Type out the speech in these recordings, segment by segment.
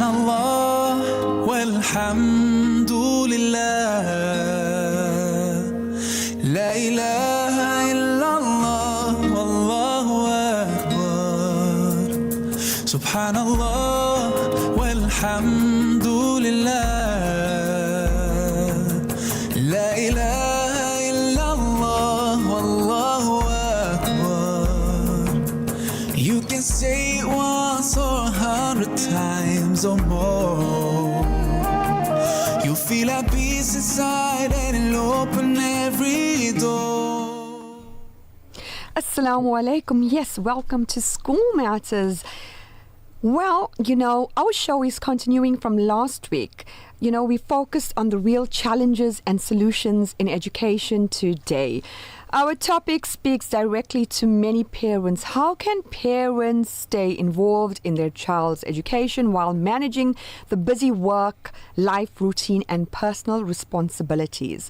Subhanallah walhamdulillah, la ilaha illallah, wallahu akbar. Subhanallah walhamdulillah, la ilaha illallah, wallahu akbar. You can say it once or 100 times or more. You feel a peace inside and it'll open every door. Assalamu alaikum. Yes, welcome to School Matters. Well, our show is continuing from last week. We focused on the real challenges and solutions in education today. Our topic speaks directly to many parents. How can parents stay involved in their child's education while managing the busy work, life routine, and personal responsibilities?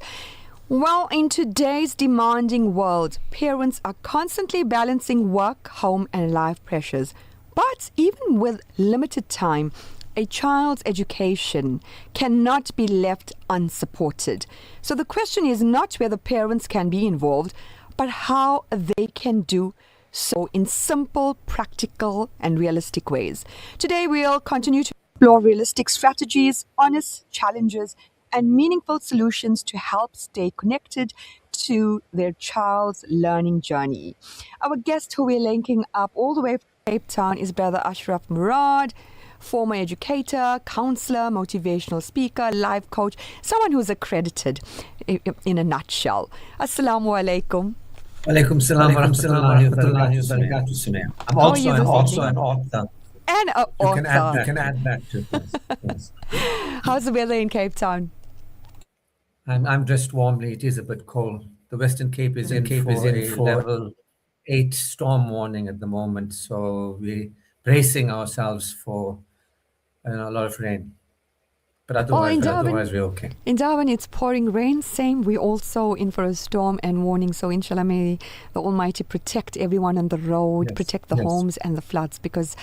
Well, in today's demanding world, parents are constantly balancing work, home, and life pressures. But even with limited time, a child's education cannot be left unsupported. So the question is not whether parents can be involved, but how they can do so in simple, practical, and realistic ways. Today, we'll continue to explore realistic strategies, honest challenges, and meaningful solutions to help stay connected to their child's learning journey. Our guest who we're linking up all the way from Cape Town is Brother Ashraf Murad, former educator, counselor, motivational speaker, life coach, someone who's accredited in a nutshell. Assalamu alaikum. Alaikum salam wa rahmatullahi wa barakatuh, Sumaya. I'm also an author. And an author. You can add that to this. Yes. How's the weather in Cape Town? I'm dressed warmly. It is a bit cold. The Western Cape is in for level 8 storm warning at the moment. So we're bracing ourselves for a lot of rain. But otherwise we're okay. In Darwin, it's pouring rain. Same. We're also in for a storm and warning. So inshallah, may the Almighty protect everyone on the road, protect the homes and the floods. Because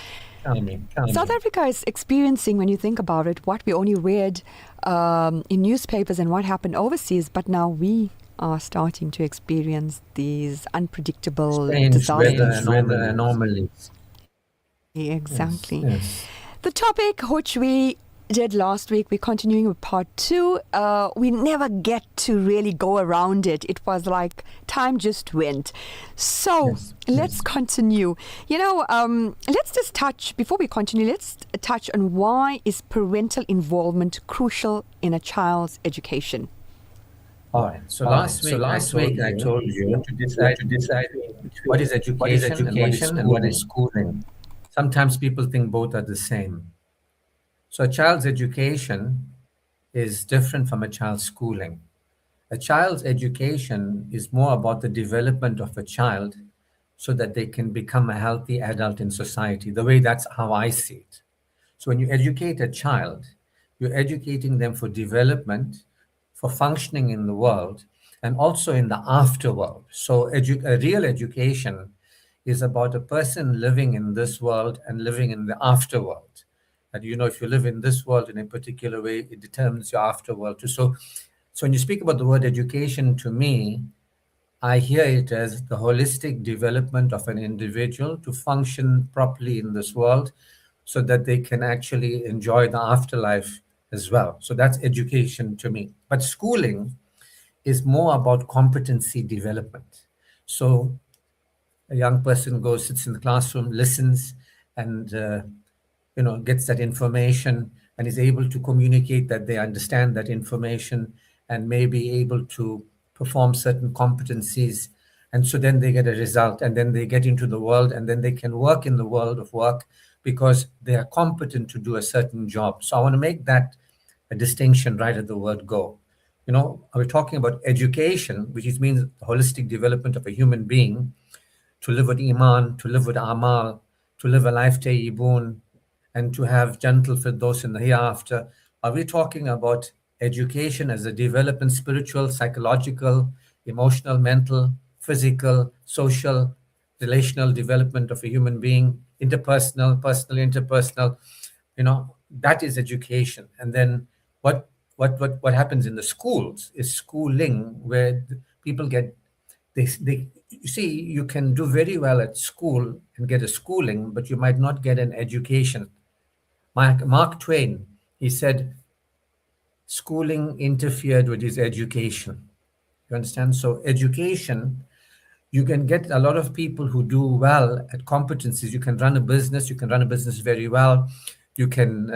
South Africa is experiencing, when you think about it, what we only read in newspapers and what happened overseas. But now we are starting to experience these unpredictable disasters. Weather anomalies. Exactly. Yes. The topic which we did last week, we're continuing with part 2. We never get to really go around it. It was like time just went. So let's continue. Let's just touch, before we continue, let's touch on why is parental involvement crucial in a child's education. All right. So last week I told you to decide what is education and what is schooling. Sometimes people think both are the same. So a child's education is different from a child's schooling. A child's education is more about the development of a child so that they can become a healthy adult in society. The way that's how I see it. So when you educate a child, you're educating them for development, for functioning in the world, and also in the afterworld. So a real education is about a person living in this world and living in the afterworld. And if you live in this world in a particular way, it determines your afterworld too. So when you speak about the word education, to me, I hear it as the holistic development of an individual to function properly in this world so that they can actually enjoy the afterlife as well. So that's education to me. But schooling is more about competency development. So a young person goes, sits in the classroom, listens, and gets that information and is able to communicate that they understand that information and may be able to perform certain competencies. And so then they get a result and then they get into the world and then they can work in the world of work because they are competent to do a certain job. So I want to make that a distinction right at the word go. We're talking about education, which means the holistic development of a human being to live with Iman, to live with Amal, to live a life tayyibun, and to have gentle firdaus in the hereafter. Are we talking about education as a development, spiritual, psychological, emotional, mental, physical, social, relational development of a human being, interpersonal, personal, interpersonal, that is education. And then what happens in the schools is schooling, where people get they you see, you can do very well at school and get a schooling, but you might not get an education. Mark Twain, he said schooling interfered with his education. You understand? So education, you can get a lot of people who do well at competencies. You can run a business. You can run a business very well. You can,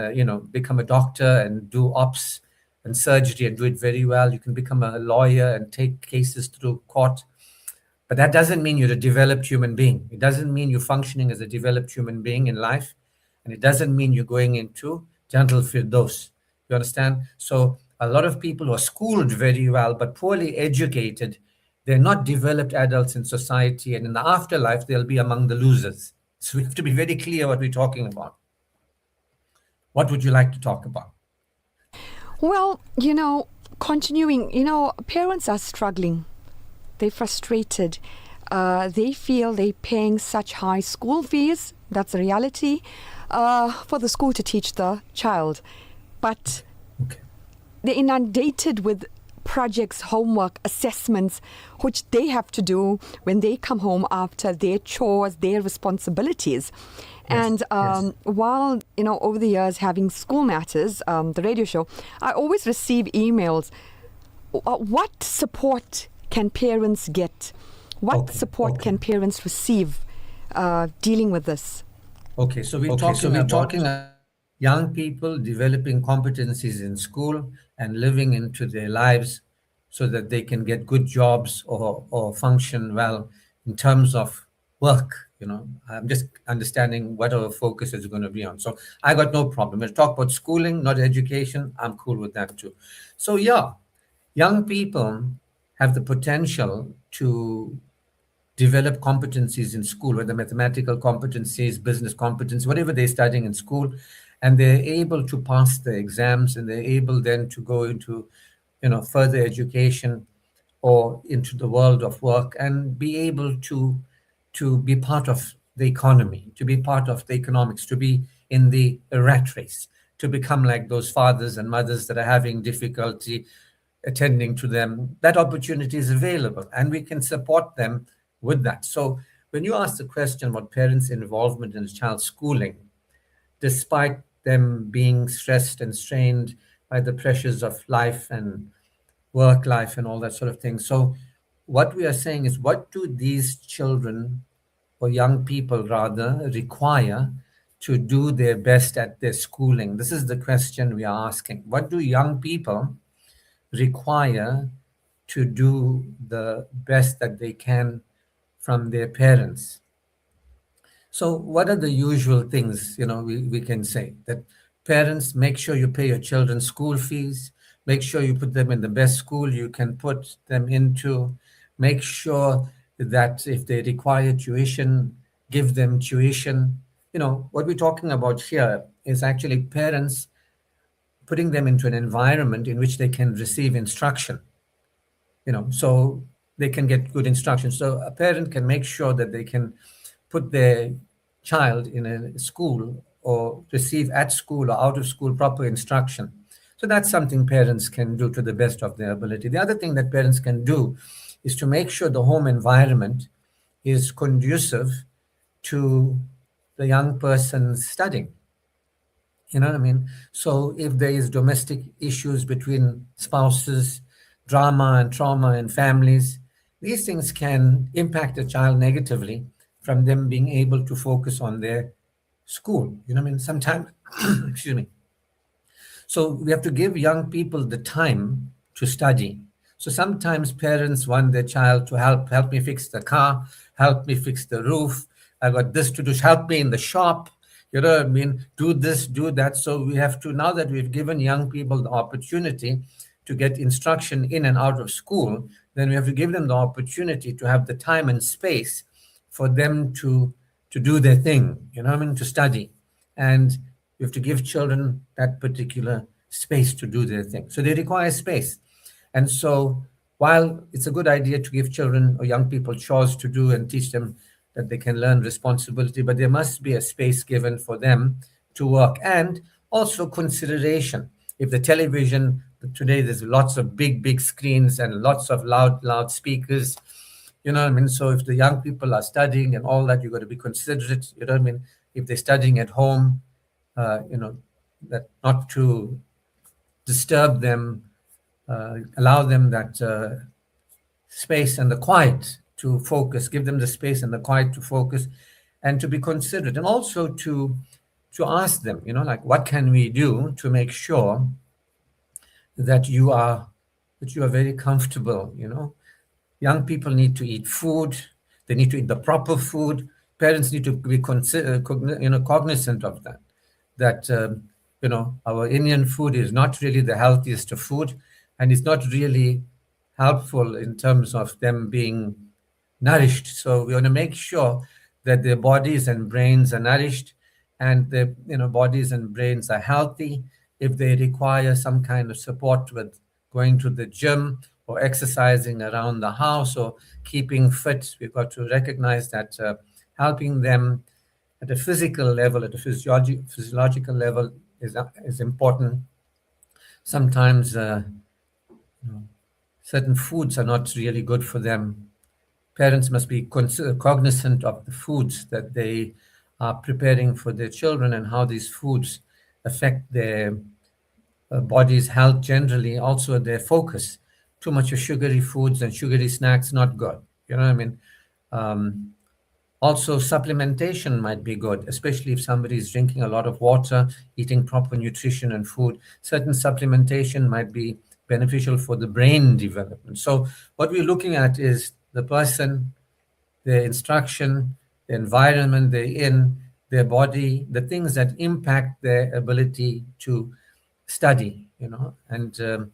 become a doctor and do ops and surgery and do it very well. You can become a lawyer and take cases through court. But that doesn't mean you're a developed human being. It doesn't mean you're functioning as a developed human being in life. And it doesn't mean you're going into Jantal Firdaus. You understand? So a lot of people who are schooled very well but poorly educated, they're not developed adults in society. And in the afterlife, they'll be among the losers. So we have to be very clear what we're talking about. What would you like to talk about? Well, continuing, parents are struggling. They're frustrated. They feel they're paying such high school fees. That's a reality for the school to teach the child. But they're inundated with projects, homework, assessments, which they have to do when they come home after their chores, their responsibilities. And while, over the years having School Matters, the radio show, I always receive emails. What support can parents get? What support can parents receive dealing with this? Okay, so we're talking about young people developing competencies in school and living into their lives so that they can get good jobs or function well in terms of work. I'm just understanding what our focus is going to be on. So I got no problem. We'll talk about schooling, not education. I'm cool with that too. So yeah, young people have the potential to develop competencies in school, whether mathematical competencies, business competencies, whatever they're studying in school, and they're able to pass the exams, and they're able then to go into, further education or into the world of work and be able to be part of the economy, to be part of the economics, to be in the rat race, to become like those fathers and mothers that are having difficulty attending to them. That opportunity is available, and we can support them with that. So when you ask the question about parents' involvement in a child's schooling, despite them being stressed and strained by the pressures of life and work life and all that sort of thing. So what we are saying is, what do these children, or young people rather, require to do their best at their schooling? This is the question we are asking. What do young people require to do the best that they can from their parents? So what are the usual things, we can say? That parents, make sure you pay your children's school fees, make sure you put them in the best school you can put them into, make sure that if they require tuition, give them tuition. What we're talking about here is actually parents putting them into an environment in which they can receive instruction, so they can get good instruction. So a parent can make sure that they can put their child in a school or receive at school or out of school proper instruction. So that's something parents can do to the best of their ability. The other thing that parents can do is to make sure the home environment is conducive to the young person's studying. You know what I mean? So if there is domestic issues between spouses, drama and trauma in families, these things can impact a child negatively from them being able to focus on their school. You know what I mean? Sometimes, excuse me. So we have to give young people the time to study. So sometimes parents want their child to help me fix the car, help me fix the roof. I got this to do, help me in the shop. You know what I mean? Do this, do that. So we have to, now that we've given young people the opportunity to get instruction in and out of school, then we have to give them the opportunity to have the time and space for them to do their thing, you know what I mean, to study. And we have to give children that particular space to do their thing. So they require space. And so while it's a good idea to give children or young people chores to do and teach them that they can learn responsibility, but there must be a space given for them to work. And Also, consideration. If the television, today there's lots of big screens and lots of loud speakers, you know what I mean? So if the young people are studying and all that, you've got to be considerate, you know what I mean? If they're studying at home, that not to disturb them, allow them that space and the quiet to focus, give them the space and the quiet to focus, and to be considerate, and also to ask them, like, what can we do to make sure that you are very comfortable. Young people need to eat food. They need to eat the proper food. Parents need to be cognizant of that. That our Indian food is not really the healthiest of food, and it's not really helpful in terms of them being nourished. So we want to make sure that their bodies and brains are nourished, and their bodies and brains are healthy. If they require some kind of support with going to the gym or exercising around the house or keeping fit, we've got to recognize that helping them at a physical level, at a physiological level is important. Sometimes certain foods are not really good for them. Parents must be cognizant of the foods that they are preparing for their children and how these foods affect their body's health generally, also their focus. Too much of sugary foods and sugary snacks, not good. You know what I mean? Also, supplementation might be good, especially if somebody is drinking a lot of water, eating proper nutrition and food. Certain supplementation might be beneficial for the brain development. So, what we're looking at is the person, their instruction, the environment they're in, their body, the things that impact their ability to study, and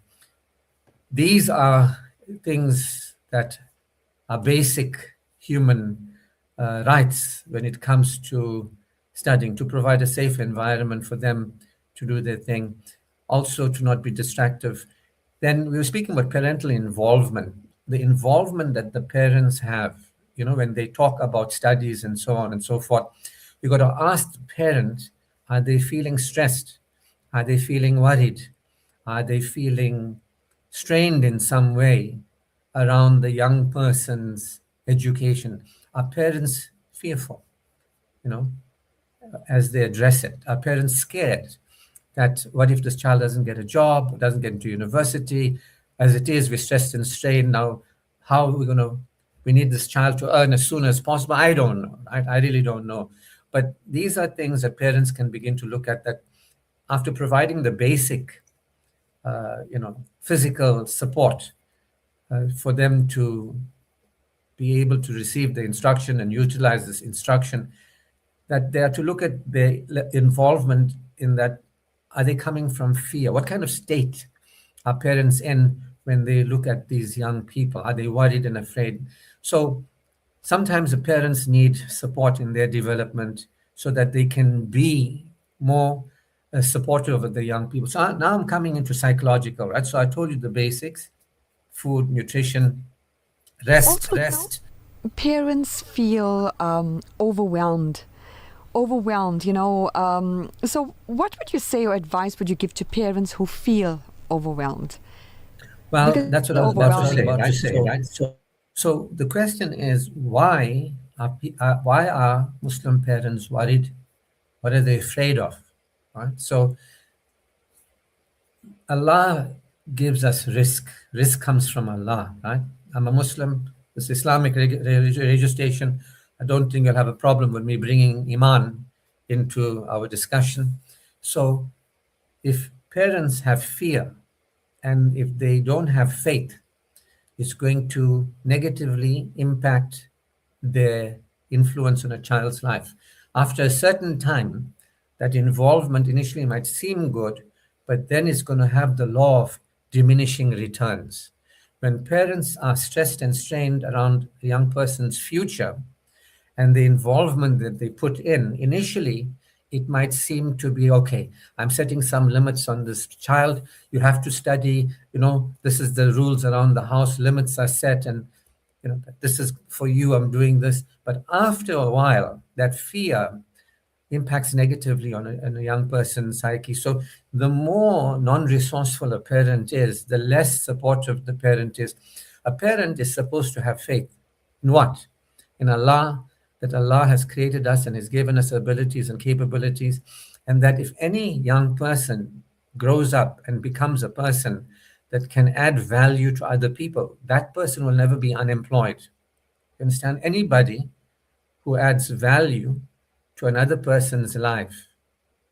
these are things that are basic human rights when it comes to studying, to provide a safe environment for them to do their thing, also to not be distractive. Then we were speaking about parental involvement, the involvement that the parents have, when they talk about studies and so on and so forth. We got to ask the parent, are they feeling stressed? Are they feeling worried? Are they feeling strained in some way around the young person's education? Are parents fearful, you know, as they address it? Are parents scared that what if this child doesn't get a job, doesn't get into university? As it is, we're stressed and strained. Now, how are we need this child to earn as soon as possible? I don't know. I really don't know. But these are things that parents can begin to look at, that after providing the basic, physical support for them to be able to receive the instruction and utilize this instruction, that they are to look at their involvement in that. Are they coming from fear? What kind of state are parents in when they look at these young people? Are they worried and afraid? So sometimes the parents need support in their development so that they can be more supportive of the young people. So now I'm coming into psychological, right? So I told you the basics: food, nutrition, rest. Also, parents feel overwhelmed, so what would you say or advice would you give to parents who feel overwhelmed? Well, Because that's what I was about to say, overwhelming. right? So the question is, why are Muslim parents worried? What are they afraid of? Right? So Allah gives us risk. Risk comes from Allah, right? I'm a Muslim. This Islamic radio station. I don't think you'll have a problem with me bringing Iman into our discussion. So if parents have fear and if they don't have faith, it's going to negatively impact their influence on a child's life. After a certain time, that involvement initially might seem good, but then it's going to have the law of diminishing returns. When parents are stressed and strained around a young person's future and the involvement that they put in, initially, it might seem to be okay. I'm setting some limits on this child. You have to study, this is the rules around the house, limits are set, and this is for you, I'm doing this. But after a while, that fear impacts negatively on a young person's psyche. So the more non-resourceful a parent is, the less supportive the parent is. A parent is supposed to have faith in what? In Allah, that Allah has created us and has given us abilities and capabilities, and that if any young person grows up and becomes a person that can add value to other people, that person will never be unemployed. You understand? Anybody who adds value to another person's life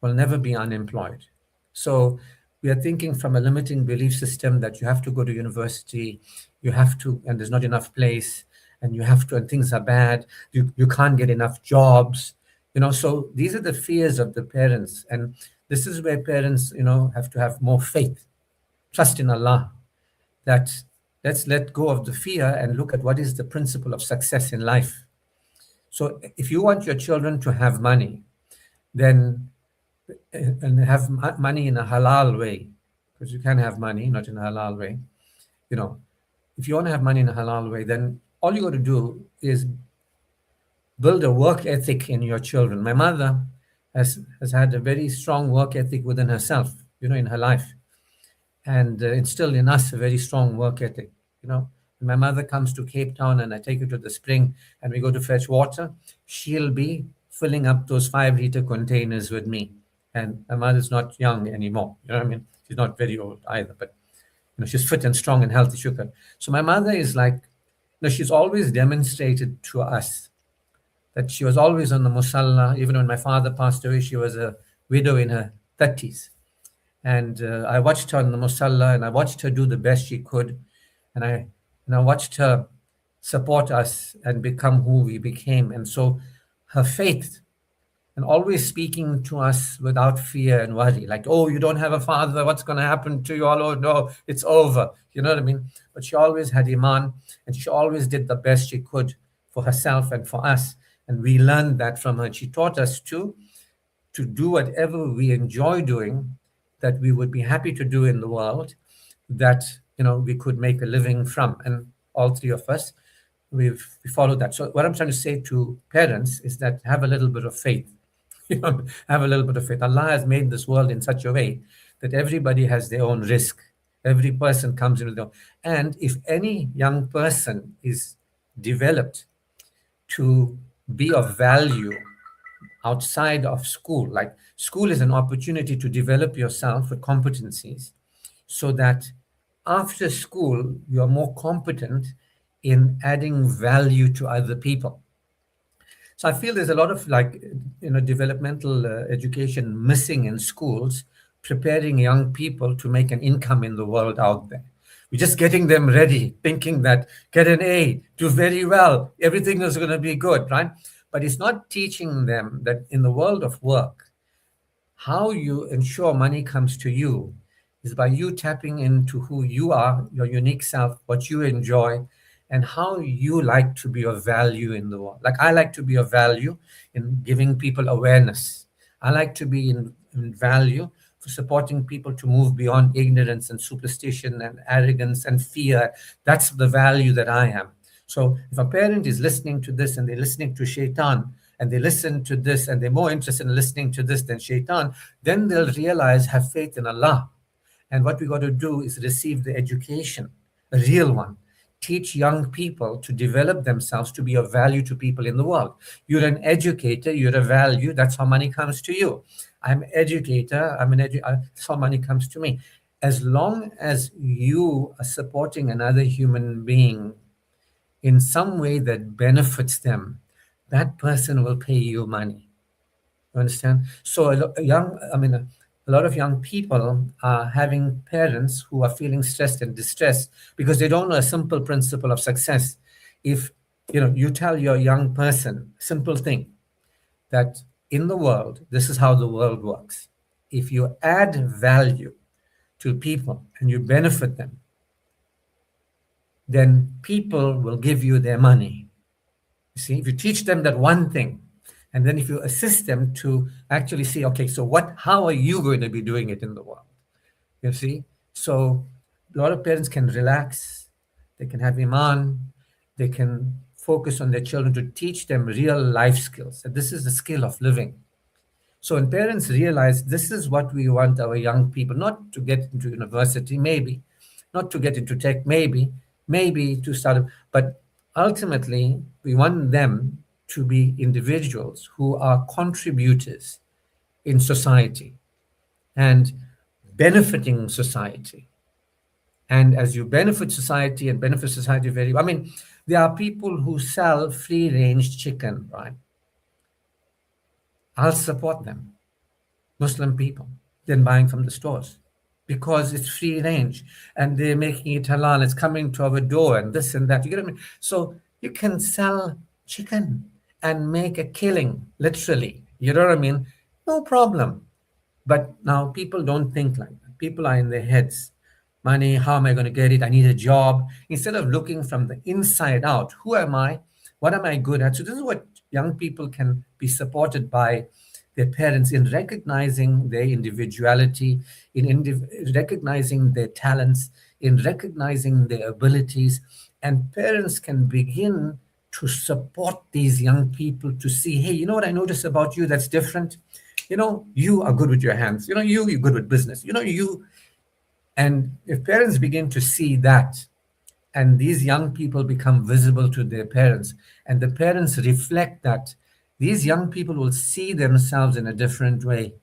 will never be unemployed. So we are thinking from a limiting belief system that you have to go to university, you have to, and there's not enough place, and you have to, and things are bad, you can't get enough jobs. So these are the fears of the parents. And this is where parents, have to have more faith, trust in Allah, that let's let go of the fear and look at what is the principle of success in life. So if you want your children to have money, then and have money in a halal way, because you can have money not in a halal way. If you want to have money in a halal way, then all you got to do is build a work ethic in your children. My mother has had a very strong work ethic within herself, in her life, and instilled in us a very strong work ethic. When my mother comes to Cape Town and I take her to the spring and we go to fetch water, she'll be filling up those 5-liter containers with me. And my mother's not young anymore. You know what I mean? She's not very old either, but she's fit and strong and healthy. Shukr. So my mother is like, she's always demonstrated to us that she was always on the musalla. Even when my father passed away, she was a widow in her 30s. And I watched her on the musalla, and I watched her do the best she could. And I watched her support us and become who we became. And so her faith, and always speaking to us without fear and worry, like, oh, you don't have a father, what's going to happen to you all? Oh, no, it's over. You know what I mean? But she always had iman, and she always did the best she could for herself and for us. And we learned that from her. And she taught us to do whatever we enjoy doing, that we would be happy to do in the world, that we could make a living from. And all three of us, we followed that. So what I'm trying to say to parents is that have a little bit of faith. Have a little bit of faith. Allah has made this world in such a way that everybody has their own risk. Every person comes in with their own. And if any young person is developed to be of value outside of school, like school is an opportunity to develop yourself with competencies, so that after school you are more competent in adding value to other people. So I feel there's a lot of developmental education missing in schools, preparing young people to make an income in the world out there. We're just getting them ready, thinking that get an A, do very well, everything is going to be good, right? But it's not teaching them that in the world of work, how you ensure money comes to you is by you tapping into who you are, your unique self, what you enjoy, and how you like to be of value in the world. Like I like to be of value in giving people awareness. I like to be in value for supporting people to move beyond ignorance and superstition and arrogance and fear. That's the value that I am. So if a parent is listening to this and they're listening to shaitan, and they listen to this and they're more interested in listening to this than shaitan, then they'll realize, have faith in Allah. And what we got to do is receive the education, a real one. Teach young people to develop themselves to be of value to people in the world. You're an educator, you're a value, that's how money comes to you. I'm an educator, that's how money comes to me. As long as you are supporting another human being in some way that benefits them, that person will pay you money. You understand? So a lot of young people are having parents who are feeling stressed and distressed because they don't know a simple principle of success. If you tell your young person simple thing, that in the world, this is how the world works. If you add value to people and you benefit them, then people will give you their money. You see, if you teach them that one thing, and then if you assist them to actually see, okay, so how are you going to be doing it in the world? You see? So a lot of parents can relax, they can have iman, they can focus on their children to teach them real life skills. And this is the skill of living. So when parents realize this is what we want our young people, not to get into university, maybe, not to get into tech, maybe to start, but ultimately we want them to be individuals who are contributors in society and benefiting society. And as you benefit society and benefit society very, I mean, there are people who sell free range chicken, right? I'll support them, Muslim people, than buying from the stores because it's free range and they're making it halal. It's coming to our door and this and that. You get what I mean? So you can sell chicken and make a killing, literally. You know what I mean? No problem. But now people don't think like that. People are in their heads. Money, how am I going to get it? I need a job. Instead of looking from the inside out, who am I? What am I good at? So this is what young people can be supported by their parents in recognizing their individuality, in recognizing their talents, in recognizing their abilities. And parents can begin to support these young people to see, hey, you know what I notice about you that's different? You know, you are good with your hands. You know, you're good with business. You know, you. And if parents begin to see that, and these young people become visible to their parents, and the parents reflect that, these young people will see themselves in a different way,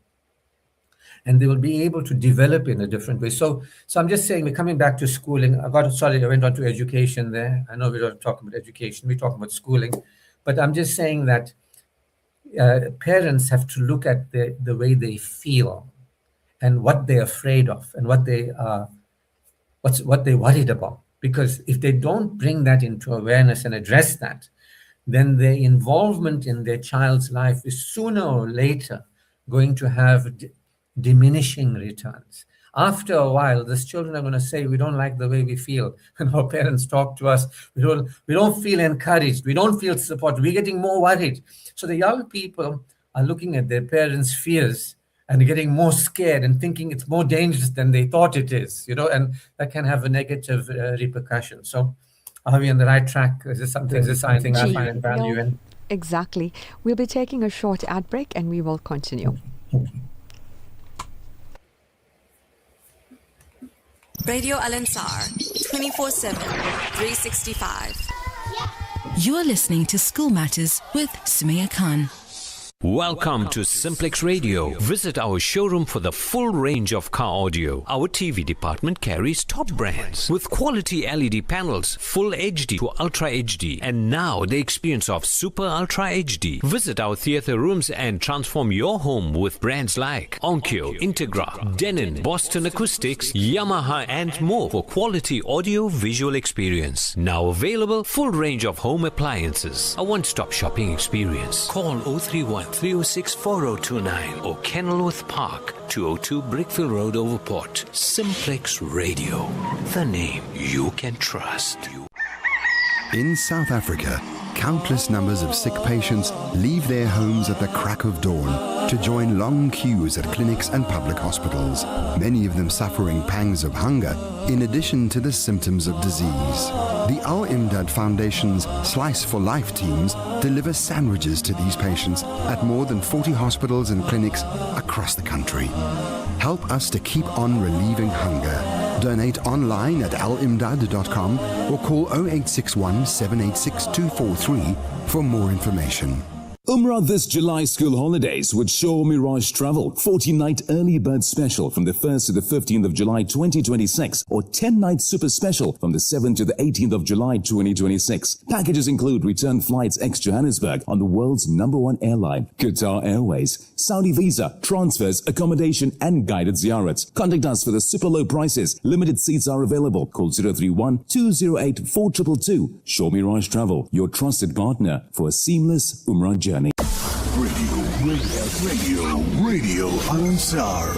and they will be able to develop in a different way. So I'm just saying, we're coming back to schooling. I went on to education there. I know we don't talk about education, we're talking about schooling, but I'm just saying that parents have to look at the way they feel and what they're afraid of and what they're worried about. Because if they don't bring that into awareness and address that, then their involvement in their child's life is sooner or later going to have diminishing returns. After a while, these children are going to say, we don't like the way we feel. And our parents talk to us. We don't feel encouraged. We don't feel supported. We're getting more worried. So the young people are looking at their parents' fears and getting more scared and thinking it's more dangerous than they thought it is, and that can have a negative repercussion. So are we on the right track? Is this something I find value in? Exactly. We'll be taking a short ad break and we will continue. Radio Al Ansar, 24/7, 365. You're listening to School Matters with Sumaya Khan. Welcome to Simplex Radio. Visit our showroom for the full range of car audio. Our TV department carries top brands with quality LED panels, full HD to Ultra HD, and now the experience of Super Ultra HD. Visit our theater rooms and transform your home with brands like Onkyo, Integra, Denon, Boston Acoustics, Yamaha, and more for quality audio visual experience. Now available, full range of home appliances. A one-stop shopping experience. Call 031 306 4029 or Kenilworth Park, 202 Brickfield Road, Overport. Simplex Radio, the name you can trust. In South Africa, countless numbers of sick patients leave their homes at the crack of dawn to join long queues at clinics and public hospitals, many of them suffering pangs of hunger in addition to the symptoms of disease. The Al Imdad Foundation's Slice for Life teams deliver sandwiches to these patients at more than 40 hospitals and clinics across the country. Help us to keep on relieving hunger. Donate online at alimdad.com or call 0861 786 243 for more information. Umrah this July school holidays with Show Mirage Travel. 40-night early bird special from the 1st to the 15th of July 2026 or 10-night super special from the 7th to the 18th of July 2026. Packages include return flights ex-Johannesburg on the world's #1 airline, Qatar Airways, Saudi visa, transfers, accommodation and guided ziyarats. Contact us for the super low prices. Limited seats are available. Call 031-208-4222. Show Mirage Travel, your trusted partner for a seamless Umrah journey. Radio Al Ansar.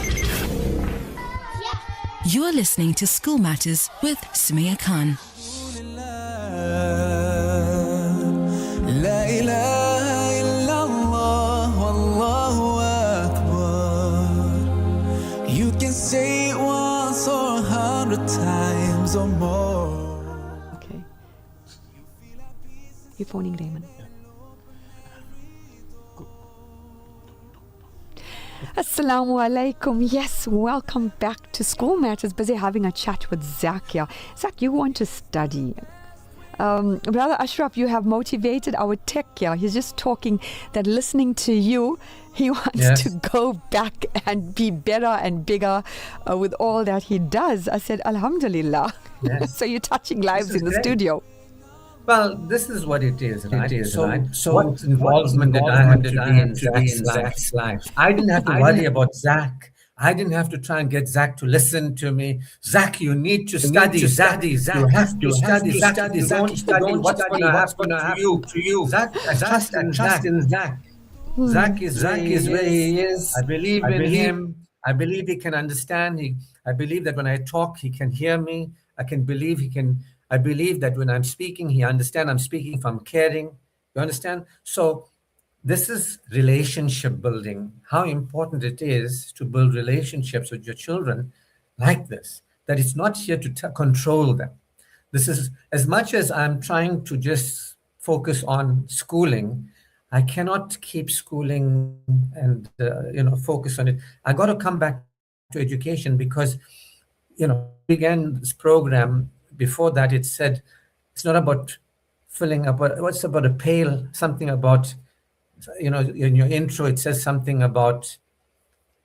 You are listening to School Matters with Sumaya Khan. La ilaha illallah, wallahu akbar. You can say it once or 100 times or more. Okay. You're phoning Raymond. Assalamu alaikum. Yes, welcome back to School Matters. Busy having a chat with Zach here. Zach, you want to study. Brother Ashraf, you have motivated our tech here. He's just talking that listening to you, he wants to go back and be better and bigger with all that he does. I said, Alhamdulillah. Yes. So you're touching lives in the studio. Well, this is what it is, right? So what involvement did I have to be in Zach's life? I didn't have to worry about Zach. I didn't have to try and get Zach to listen to me. Zach, you need to study. Zach, you have to study. Zach, if you don't study, what's going to happen to you? Zach, I trust in Zach. Zach is where he is. I believe in him. I believe he can understand. I believe that when I talk, he can hear me. I believe that when I'm speaking, he understands I'm speaking if I'm caring. You understand? So this is relationship building. How important it is to build relationships with your children like this. That it's not here to control them. This is, as much as I'm trying to just focus on schooling, I cannot keep schooling and focus on it. I got to come back to education because, began this program. Before that, it said it's not about filling up. What's about a pail? Something about, in your intro, it says something about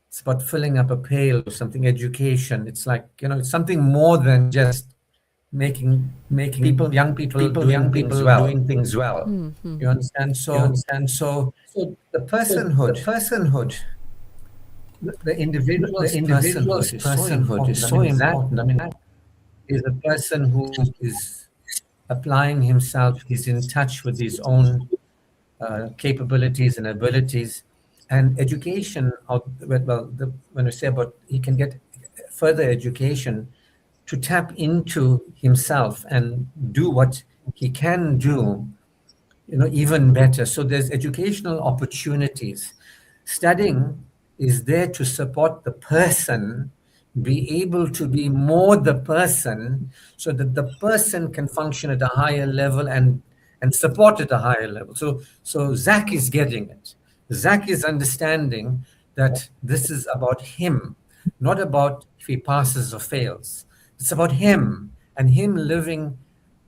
it's about filling up a pail or something. Education. It's like it's something more than just making young people doing things well. Mm-hmm. You understand? So the personhood, the individual's personhood is so important. I mean, that is a person who is applying himself. He's in touch with his own capabilities and abilities, and education. When we say about he can get further education to tap into himself and do what he can do, even better. So there's educational opportunities. Studying is there to support the person be able to be more the person so that the person can function at a higher level and support at a higher level. So Zach is getting it. Zach is understanding that this is about him, not about if he passes or fails. It's about him and him living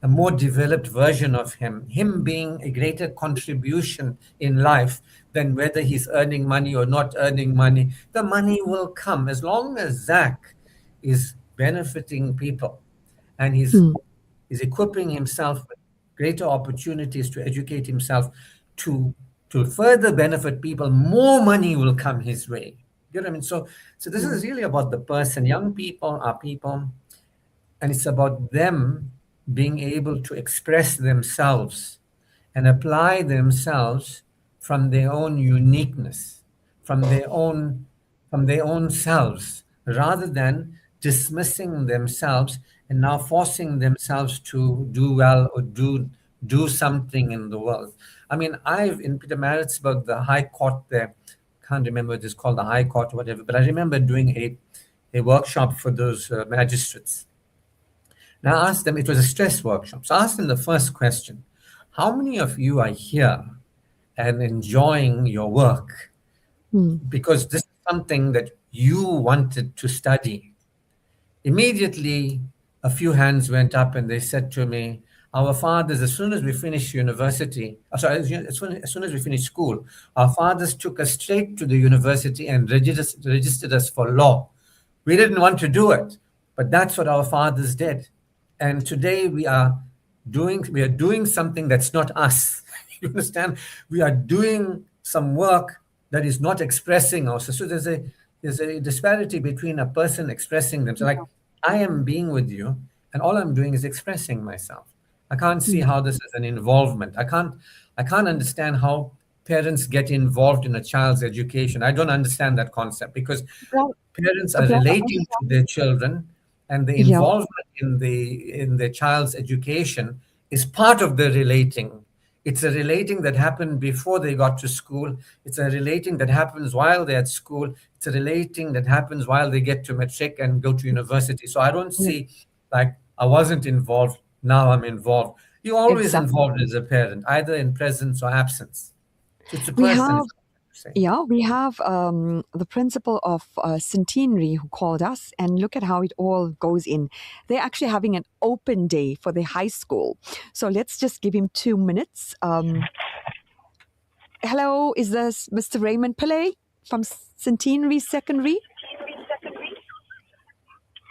a more developed version of him being a greater contribution in life than whether he's earning money or not earning money. The money will come as long as Zach is benefiting people and he's equipping himself with greater opportunities to educate himself to further benefit people. More money will come his way. You know what I mean? So this is really about the person. Young people are people, and it's about them being able to express themselves and apply themselves from their own uniqueness, from their own selves, rather than dismissing themselves and now forcing themselves to do well or do something in the world. I mean, in Peter Maritzburg, the High Court there, can't remember what it's called, the High Court or whatever, but I remember doing a workshop for those magistrates. And I asked them, it was a stress workshop. So I asked them the first question: how many of you are here and enjoying your work because this is something that you wanted to study? Immediately, a few hands went up and they said to me, our fathers, as soon as we finished university, as soon as we finished school, our fathers took us straight to the university and registered us for law. We didn't want to do it, but that's what our fathers did. And today we are doing something that's not us. You understand? We are doing some work that is not expressing ourselves. So there's a disparity between a person expressing themselves. Like, I am being with you, and all I'm doing is expressing myself. I can't see how this is an involvement. I can't understand how parents get involved in a child's education. I don't understand that concept, because parents are relating to their children, and the involvement in the child's education is part of the relating. It's a relating that happened before they got to school. It's a relating that happens while they're at school. It's a relating that happens while they get to matric and go to university. So I don't see, like, I wasn't involved, now I'm involved. You're always involved as a parent, either in presence or absence. So it's a person. say. Yeah, we have the principal of Centenary who called us, and look at how it all goes in. They're actually having an open day for the high school. So let's just give him 2 minutes. Hello, is this Mr. Raymond Pillay from Centenary Secondary?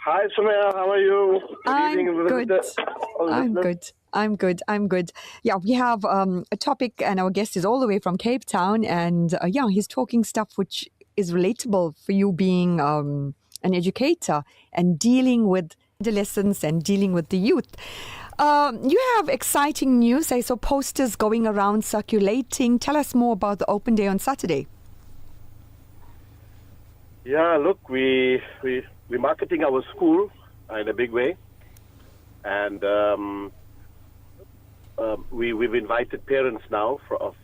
Hi, Sumaya. How are you? I'm good. I'm good. Yeah, we have a topic, and our guest is all the way from Cape Town, and he's talking stuff which is relatable for you being an educator and dealing with adolescents and dealing with the youth. You have exciting news. I saw posters going around circulating. Tell us more about the open day on Saturday. Yeah, look, we're marketing our school in a big way, and we've invited parents now of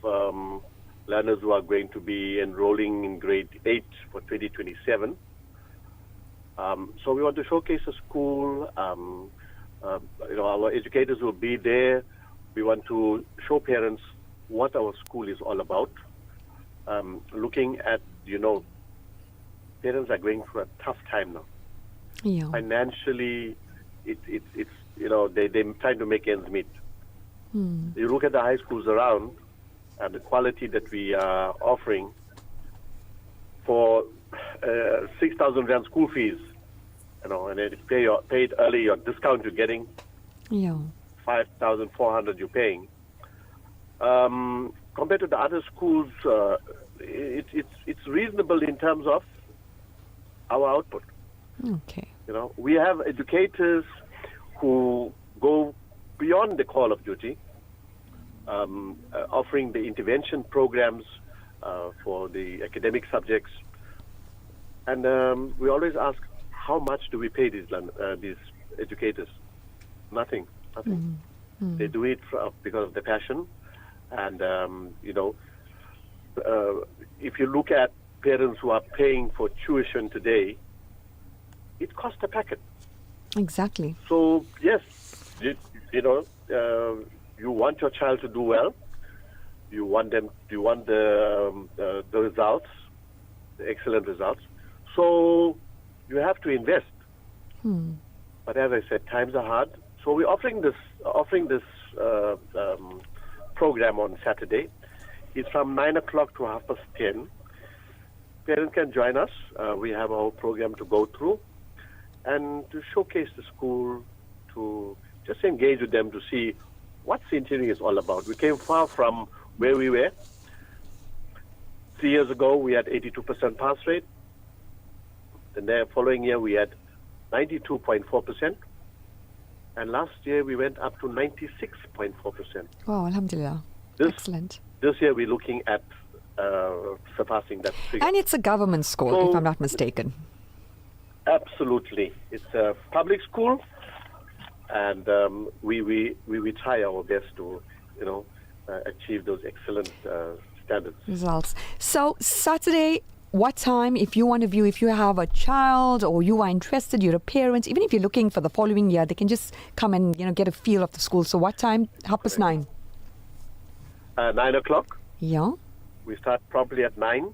learners who are going to be enrolling in grade 8 for 2027. So we want to showcase the school. Our educators will be there. We want to show parents what our school is all about. Looking at, parents are going through a tough time now. Yeah. Financially, it's they're trying to make ends meet. You look at the high schools around and the quality that we are offering for 6,000 rand school fees, and it's paid early, your discount you're getting, 5,400 you're paying. Compared to the other schools, it's reasonable in terms of our output. Okay. We have educators who go beyond the call of duty, offering the intervention programs for the academic subjects. And we always ask, how much do we pay these educators? Nothing. They do it because of their passion. And, if you look at parents who are paying for tuition today, it costs a packet. Exactly. So, yes, you want your child to do well. You want the results, the excellent results. So you have to invest. But as I said, times are hard. So we're offering this program on Saturday. It's from 9 o'clock to 10:30. Parents can join us. We have a whole program to go through and to showcase the school, to just engage with them to see what Centenary is all about. We came far from where we were. 3 years ago, we had 82% pass rate. The following year, we had 92.4%. And last year, we went up to 96.4%. Wow, alhamdulillah. Excellent. This year, we're looking at surpassing that figure. And it's a government school, if I'm not mistaken. Absolutely. It's a public school, and we try our best to, achieve those excellent standards. Results. So Saturday, what time, if you want to view, if you have a child or you are interested, you're a parent, even if you're looking for the following year, they can just come and, get a feel of the school. So what time? 9:30. 9 o'clock. Yeah. We start promptly at 9.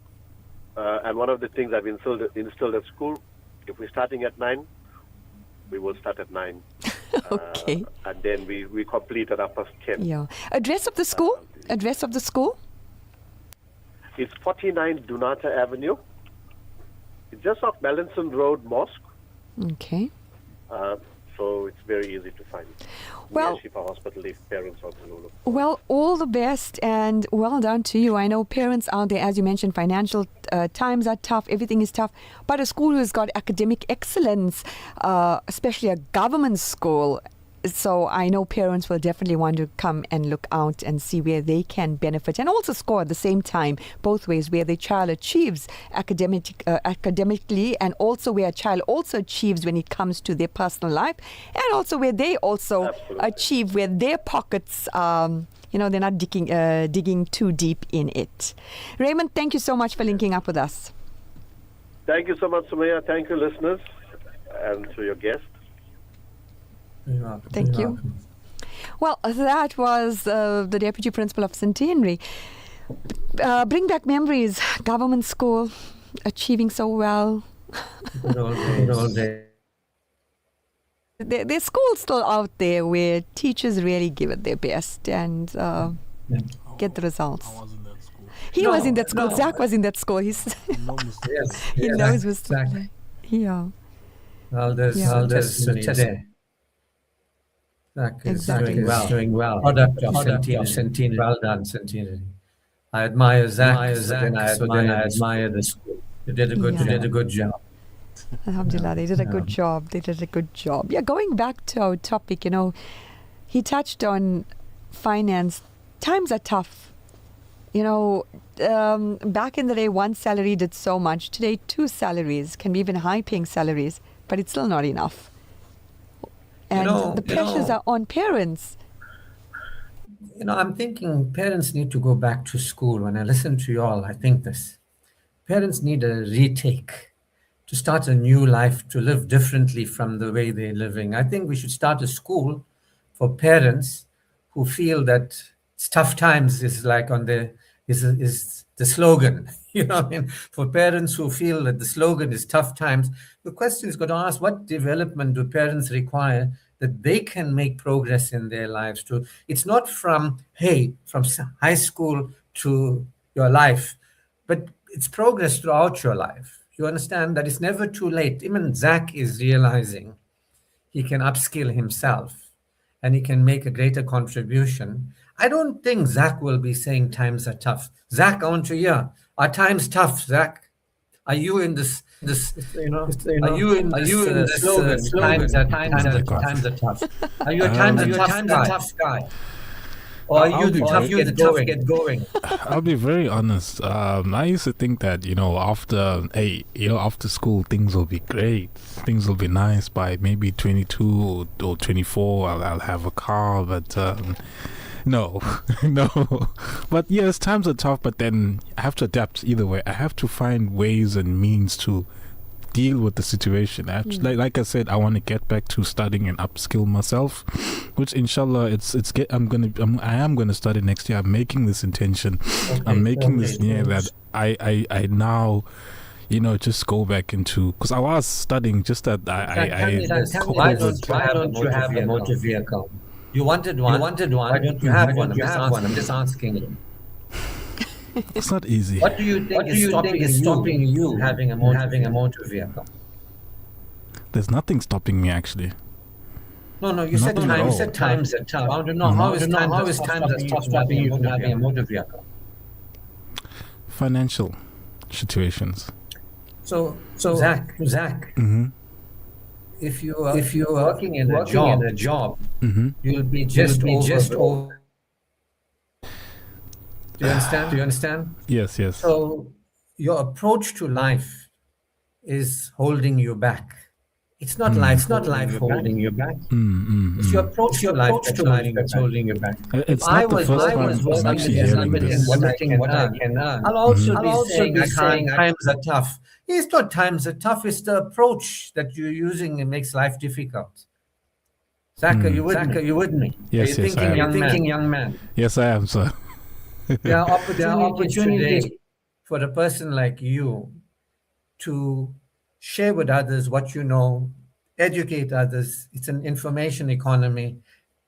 And one of the things I've instilled at school, if we're starting at 9, we will start at 9. Okay. And then we complete at 10:30. Yeah. Address of the school? It's 49 Dunata Avenue. It's just off Melanson Road Mosque. Okay. So it's very easy to find. Well, Shifa Hospital if parents want to look. Well, all the best and well done to you. I know parents out there, as you mentioned, financial times are tough, everything is tough, but a school who's got academic excellence, especially a government school. So I know parents will definitely want to come and look out and see where they can benefit and also score at the same time, both ways, where their child achieves academically and also where a child also achieves when it comes to their personal life, and also where they also achieve where their pockets, they're not digging too deep in it. Raymond, thank you so much for linking up with us. Thank you so much, Sumaya. Thank you, listeners, and to your guests. Thank you. Well, that was the Deputy Principal of Centenary. bring back memories. Government school, achieving so well. Good old days. Good old days. There's schools still out there where teachers really give it their best and get the results. I was in that school. He was in that school. Zach was in that school. He's No mistake. Yes. he yes, knows what's exactly. Yeah. Well, there's today. Zach is Exactly. doing well. Product of Centenary. Well done, Centenary. I admire Zach. Then I admire the school. You did a good job. Alhamdulillah, they did a good job. They did a good job. Yeah, going back to our topic, he touched on finance. Times are tough. Back in the day, one salary did so much. Today, 2 salaries can be even high-paying salaries, but it's still not enough. And the pressures are on parents. I'm thinking parents need to go back to school. When I listen to you all, I think this. Parents need a retake to start a new life, to live differently from the way they're living. I think we should start a school for parents who feel that it's tough times is like is the slogan. For parents who feel that the slogan is tough times, the question is got to ask, what development do parents require that they can make progress in their lives too? It's not from high school to your life, but it's progress throughout your life. You understand that it's never too late. Even Zach is realizing he can upskill himself and he can make a greater contribution. I don't think Zach will be saying times are tough. Zach, I want to hear, are times tough, Zach? Are you in this Are you in this slogan? Times are tough. Are you a times are tough guy? Or are you the tough get going? I'll be very honest. I used to think that after school things will be great, things will be nice. By maybe 22 or 24, I'll have a car. But no, no. But yes, times are tough. But then I have to adapt either way. I have to find ways and means to deal with the situation. Like I said, I want to get back to studying and upskill myself, which inshallah I am gonna study next year. I'm making this intention. I'm making this that I now just go back into, because I was studying, just that why don't you have a motor vehicle? You wanted one. Why don't you have one? I'm just asking you. It's not easy. What do you think is stopping you having a motor vehicle? There's nothing stopping me, actually. No. You said times are tough. I want to know how is times stopping you from having a motor vehicle? Financial situations. So Zach. Mm-hmm. If you are working in a job, mm-hmm. you'll be just over. Do you understand? Yes. So your approach to life is holding you back. It's not life holding you back. It's your approach to life that's holding you back. It's not the first time I'm actually hearing this. What I can earn. I'll also be saying times are tough. It's not times are tough. It's the approach that you're using that makes life difficult. Zach, are you with me? Yes, are you thinking, young man? Yes, I am, sir. There are opportunities for a person like you to share with others what you know, educate others. It's an information economy.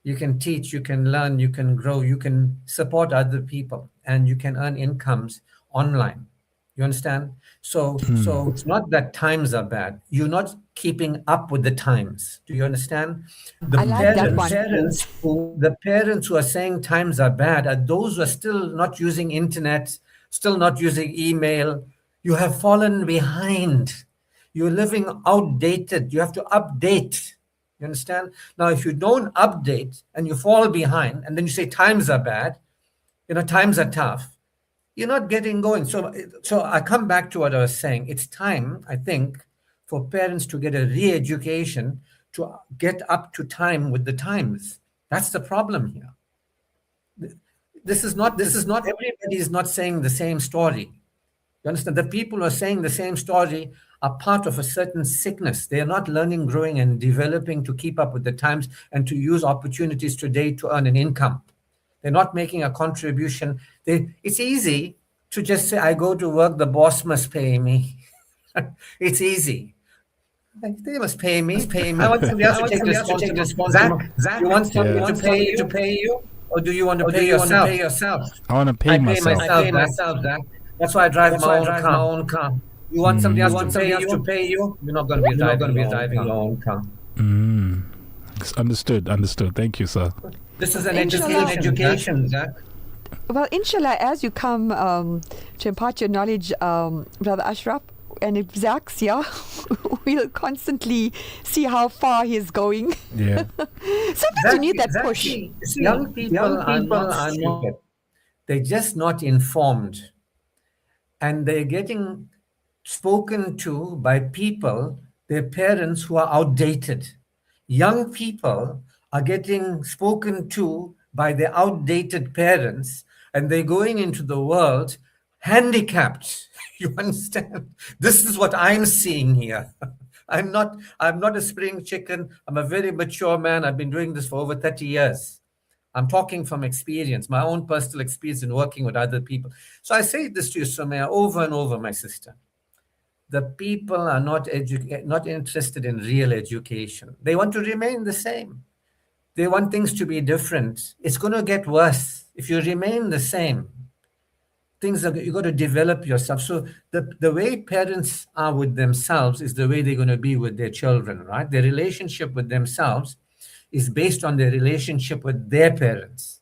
You can teach, you can learn, you can grow, you can support other people, and you can earn incomes online. You understand? So it's not that times are bad. You're not keeping up with the times. Do you understand? The parents who are saying times are bad are those who are still not using internet, still not using email. You have fallen behind. You're living outdated. You have to update. You understand? Now, if you don't update and you fall behind, and then you say times are bad, times are tough, you're not getting going. So I come back to what I was saying. It's time, I think, for parents to get a re-education to get up to time with the times. That's the problem here. This is not everybody is not saying the same story. You understand? The people who are saying the same story are part of a certain sickness. They are not learning, growing, and developing to keep up with the times and to use opportunities today to earn an income. They're not making a contribution. It's easy to just say, I go to work, the boss must pay me. It's easy. Like, they must pay me. I want somebody else to take responsibility. Zach, you want somebody to pay you? Or do you want to pay yourself? I want to pay myself. I pay myself, Zach. That's why I drive my own car. You want somebody else to pay you? You're not going to be driving your own car. Understood. Thank you, sir. This is an education, Zach. Well, inshallah, as you come to impart your knowledge, Brother Ashraf, and if Zach's here, we'll constantly see how far he's going. Yeah. Sometimes you need that push. Young people are not stupid. They're just not informed. And they're getting spoken to by people, their parents, who are outdated. Young people are getting spoken to by their outdated parents, and they're going into the world handicapped. You understand? This is what I'm seeing here. I'm not a spring chicken. I'm a very mature man. I've been doing this for over 30 years. I'm talking from experience, my own personal experience in working with other people. So I say this to you, Sumaya, over and over, my sister. The people are not interested in real education. They want to remain the same. They want things to be different. It's going to get worse if you remain the same. You got to develop yourself. So the way parents are with themselves is the way they're going to be with their children, right? Their relationship with themselves is based on their relationship with their parents.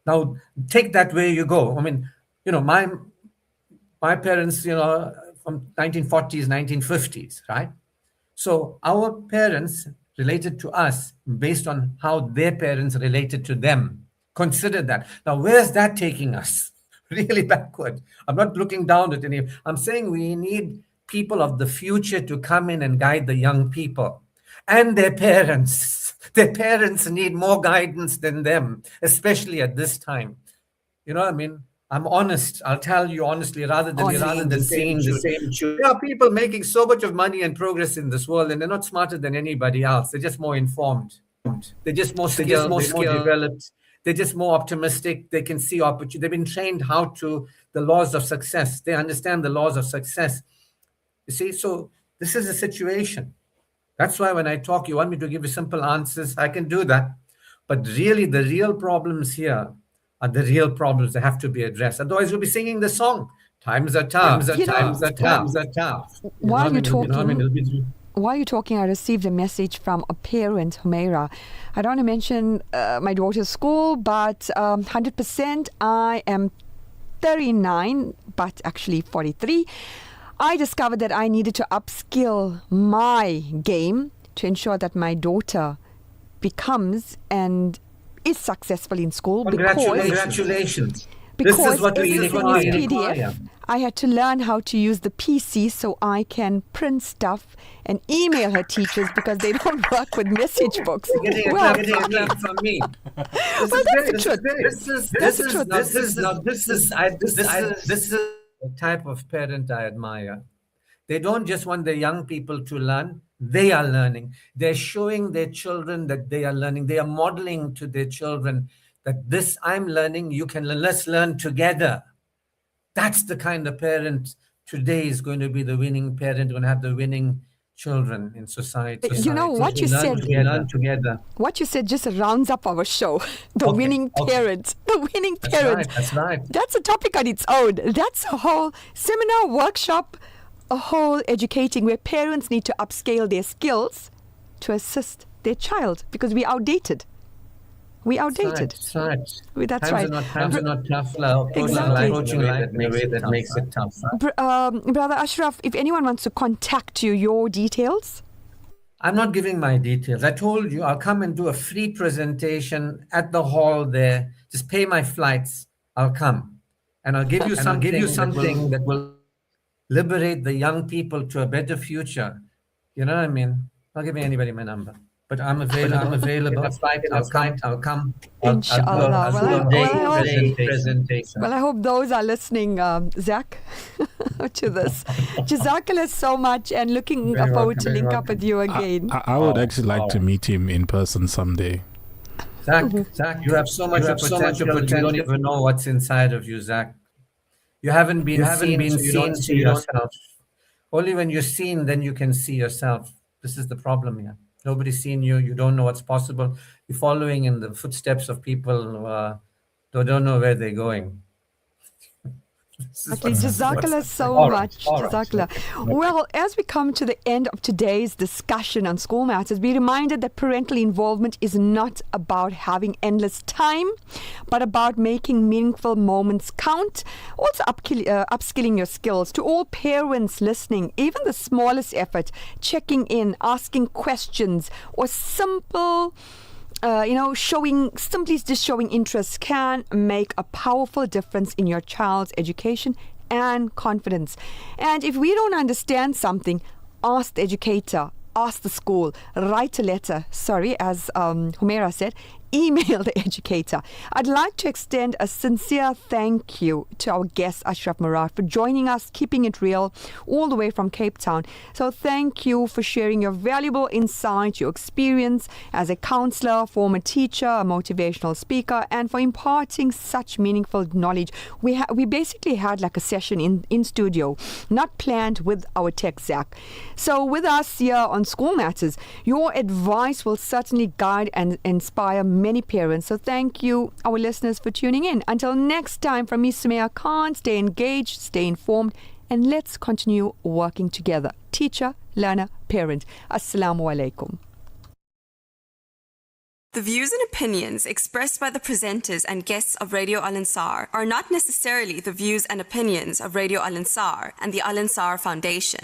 Now, take that where you go. I mean, my parents, from 1940s, 1950s, right? So our parents related to us based on how their parents related to them. Consider that. Now, where's that taking us? Really backward. I'm not looking down at any. I'm saying we need people of the future to come in and guide the young people and their parents. Their parents need more guidance than them, especially at this time. You know what I mean? I'm honest. I'll tell you honestly, rather than saying the same truth. There are people making so much of money and progress in this world, and they're not smarter than anybody else. They're just more informed. They're just more skilled. They're more developed. They're just more optimistic. They can see opportunity. They've been trained the laws of success. They understand the laws of success. You see, so this is a situation. That's why when I talk, you want me to give you simple answers. I can do that. But really, the real problems here are the real problems that have to be addressed. Otherwise, we'll be singing the song. Times are tough. Times are tough. While you're talking, I received a message from a parent, Humaira. I don't want to mention my daughter's school, but 100%, I am 39, but actually 43. I discovered that I needed to upskill my game to ensure that my daughter becomes and is successful in school. Congratulations. Because this is what we require. I had to learn how to use the PC so I can print stuff and email her teachers because they don't work with message books. Getting a clap from me. Well, that's the truth. This is the type of parent I admire. They don't just want their young people to learn. They are learning. They're showing their children that they are learning. They are modeling to their children that this I'm learning, you can learn. Let's learn together. That's the kind of parent today is going to be the winning parent, going to have the winning children in society. You know what you said. Learn together. What you said just rounds up our show. The winning parent. The winning parent. That's right. That's a topic on its own. That's a whole seminar, workshop, a whole educating where parents need to upscale their skills to assist their child because we're outdated. We outdated. That's right. That's times right. Times are not tough now. Exactly. Approaching life in a way that makes it tough. Brother Ashraf, if anyone wants to contact you, your details? I'm not giving my details. I told you I'll come and do a free presentation at the hall there. Just pay my flights. I'll come. And I'll give you something that will liberate the young people to a better future. You know what I mean? Not giving anybody my number. But I'm available. I'll come. Inshallah. Presentation. Well, I hope those are listening, Zach, to this. Jazakallah so much and looking forward to link up with you again. I would actually like to meet him in person someday. Zach, you have so much potential. You don't even know what's inside of you, Zach. You haven't been seen, so you yourself. Only when you're seen, then you can see yourself. This is the problem here. Nobody's seen you. You don't know what's possible. You're following in the footsteps of people who don't know where they're going. Jazakallah so much. Jazakallah. Well, as we come to the end of today's discussion on school matters, be reminded that parental involvement is not about having endless time, but about making meaningful moments count. Also upskilling your skills. To all parents listening, even the smallest effort, checking in, asking questions, or simple simply just showing interest can make a powerful difference in your child's education and confidence. And if we don't understand something, ask the educator, ask the school, write a letter, as Humaira said, email the educator. I'd like to extend a sincere thank you to our guest Ashraf Murad for joining us, keeping it real, all the way from Cape Town. So thank you for sharing your valuable insight, your experience as a counselor, former teacher, a motivational speaker, and for imparting such meaningful knowledge. We basically had like a session in studio, not planned, with our tech Zach. So with us here on School Matters, your advice will certainly guide and inspire many parents. So thank you, our listeners, for tuning in. Until next time, from me, Sumaya Khan, stay engaged, stay informed, and let's continue working together. Teacher, learner, parent. Assalamu alaikum. The views and opinions expressed by the presenters and guests of Radio Al Ansar are not necessarily the views and opinions of Radio Al Ansar and the Al Ansar Foundation.